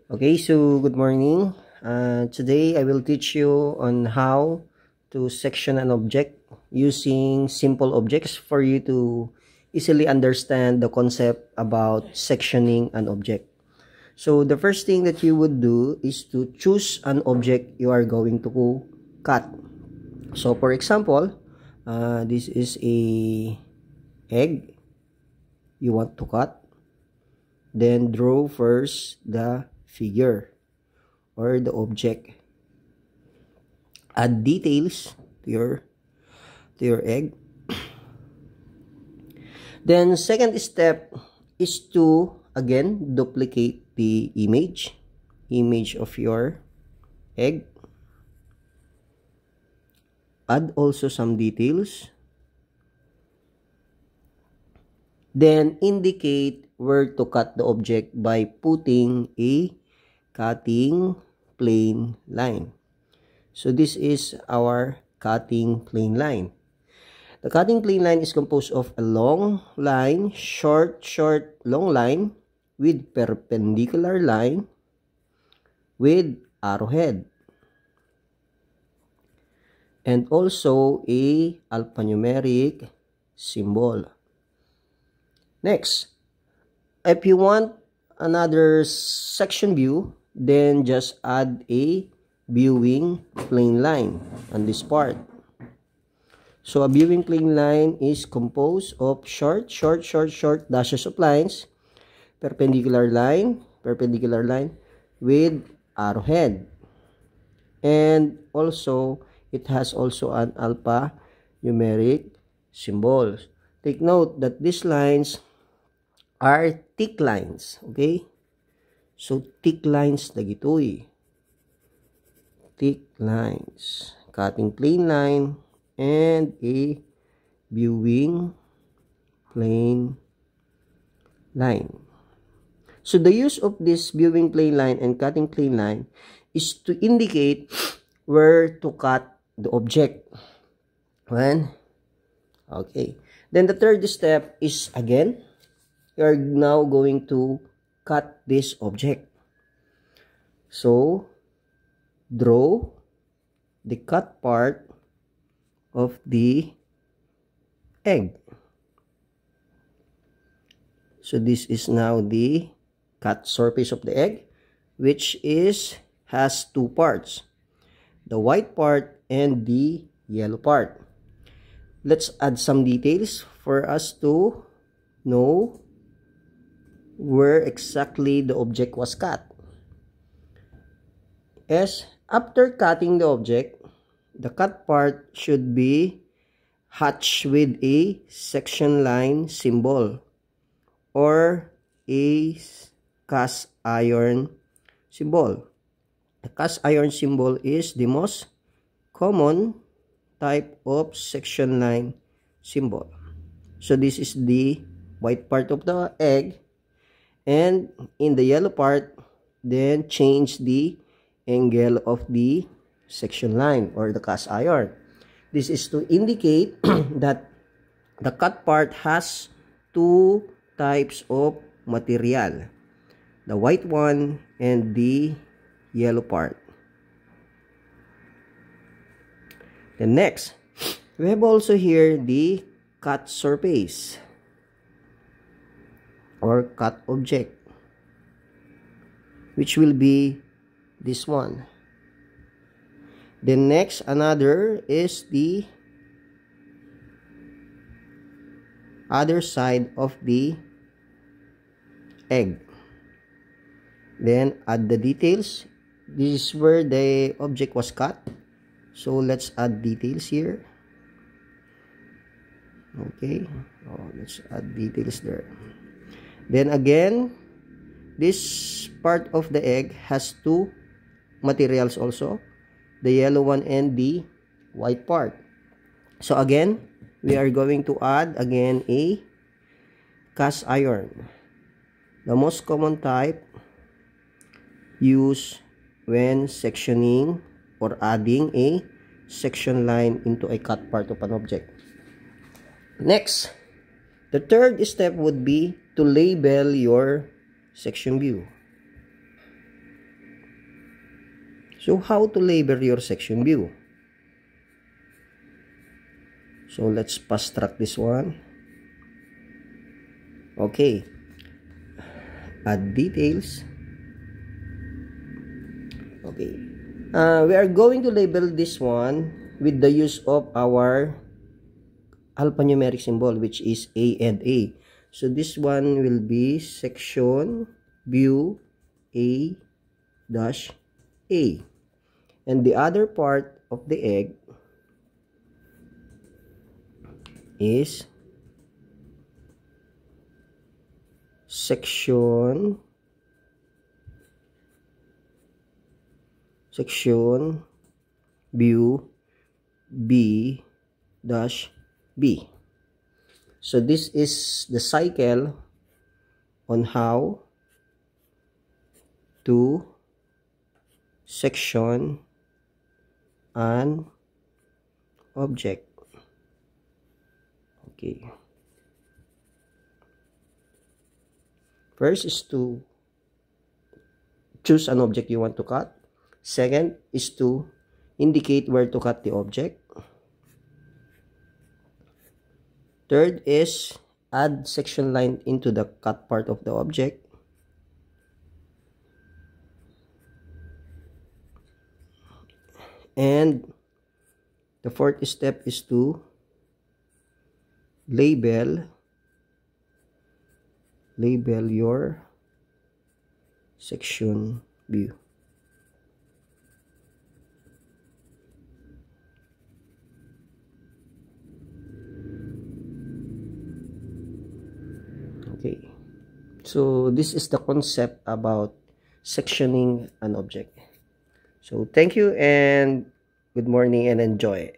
Okay, so good morning. Today I will teach you on how to section an object using simple objects for you to easily understand the concept about sectioning an object. So the first thing that you would do is to choose an object you are going to cut. So for example, this is a egg you want to cut. Then draw first the figure or the object. Add details to your egg. Then second step is to again duplicate the image of your egg. Add also some details. Then indicate where to cut the object by putting a cutting plane line. So this is our cutting plane line. The cutting plane line is composed of a long line, short, long line with perpendicular line with arrowhead. And also a alphanumeric symbol. Next, if you want another section view, then just add a viewing plane line on this part. So a viewing plane line is composed of short dashes of lines, perpendicular line with arrowhead. And also, it has also an alphanumeric symbol. Take note that these lines are thick lines, okay? So thick lines dagitoy. Thick lines, cutting plane line and a viewing plane line. So the use of this viewing plane line and cutting plane line is to indicate where to cut the object. When? Okay. Then the third step is again, you are now going to cut this object. So, draw the cut part of the egg. So, this is now the cut surface of the egg, which has two parts. The white part and the yellow part. Let's add some details for us to know where exactly the object was cut. As after cutting the object, the cut part should be hatched with a section line symbol or a cast iron symbol. The cast iron symbol is the most common type of section line symbol. So this is the white part of the egg. And in the yellow part, then change the angle of the section line or the cast iron. This is to indicate that the cut part has two types of material. The white one and the yellow part. The next, we have also here the cut surface or cut object, which will be this one. The next, another is the other side of the egg. Then add the details. This is where the object was cut. So let's add details here. Okay. Let's add details there. Then again, this part of the egg has two materials also. The yellow one and the white part. So again, we are going to add again a cast iron. The most common type used when sectioning or adding a section line into a cut part of an object. Next, the third step would be to label your section view. So, how to label your section view? So, let's fast track this one. Okay. Add details. Okay. We are going to label this one with the use of our alphanumeric symbol, which is A and A. So, this one will be section view A dash A. And the other part of the egg is section view B dash B. So this is the cycle on how to section an object. Okay. First is to choose an object you want to cut. Second is to indicate where to cut the object. Third is add section line into the cut part of the object. And the fourth step is to label your section view. Okay, so this is the concept about sectioning an object. So thank you and good morning and enjoy.